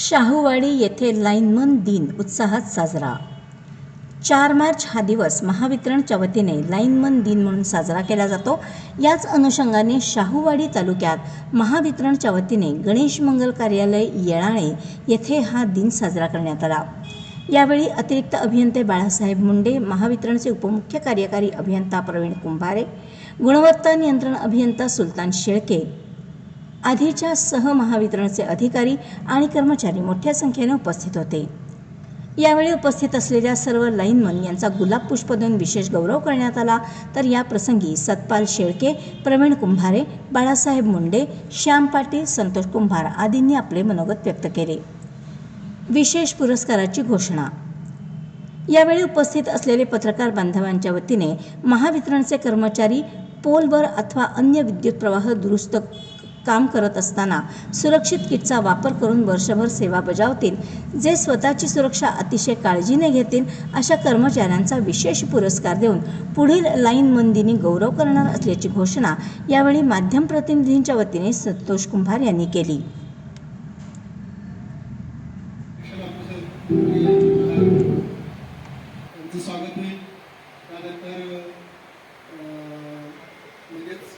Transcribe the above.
शाहूवाडी येथे लाईनमन दिन उत्साहात साजरा। 4 मार्च हा दिवस महावितरणच्या वतीने लाईनमन दिन म्हणून साजरा केला जातो। याच अनुषंगाने शाहूवाडी तालुक्यात महावितरणच्या वतीने गणेश मंगल कार्यालय येळाणे येथे हा दिन साजरा करण्यात आला। यावेळी अतिरिक्त अभियंते बाळासाहेब मुंडे, महावितरणचे उपमुख्य कार्यकारी अभियंता प्रवीण कुंभारे, गुणवत्ता नियंत्रण अभियंता सुलतान शेळके आदीच्या सह महावितरणचे अधिकारी आणि कर्मचारी मोठ्या संख्येने उपस्थित होते। यावेळी उपस्थित असलेल्या सर्व लाईनमन यांचा गुलाब पुष्प देऊन विशेष गौरव करण्यात आला। तर या प्रसंगी सतपाल शेळके, प्रवीण कुंभारे, बाळासाहेब मुंडे, श्याम पाटील, संतोष कुंभार आदींनी आपले मनोगत व्यक्त केले। विशेष पुरस्काराची घोषणा। यावेळी उपस्थित असलेले पत्रकार बांधवांच्या वतीने महावितरणचे कर्मचारी पोलवर अथवा अन्य विद्युत प्रवाह दुरुस्त काम करत असताना सुरक्षित किटचा वापर करून वर्षभर सेवा बजावतील, जे स्वतःची सुरक्षा अतिशय काळजीने घेतील, अशा कर्मचाऱ्यांचा विशेष पुरस्कार देऊन पुढील लाईनमन दिनी गौरव करणार असल्याची घोषणा यावेळी माध्यम प्रतिनिधींच्या वतीने संतोष कुंभार यांनी केली। स्वागत होईल। त्यानंतर लगेच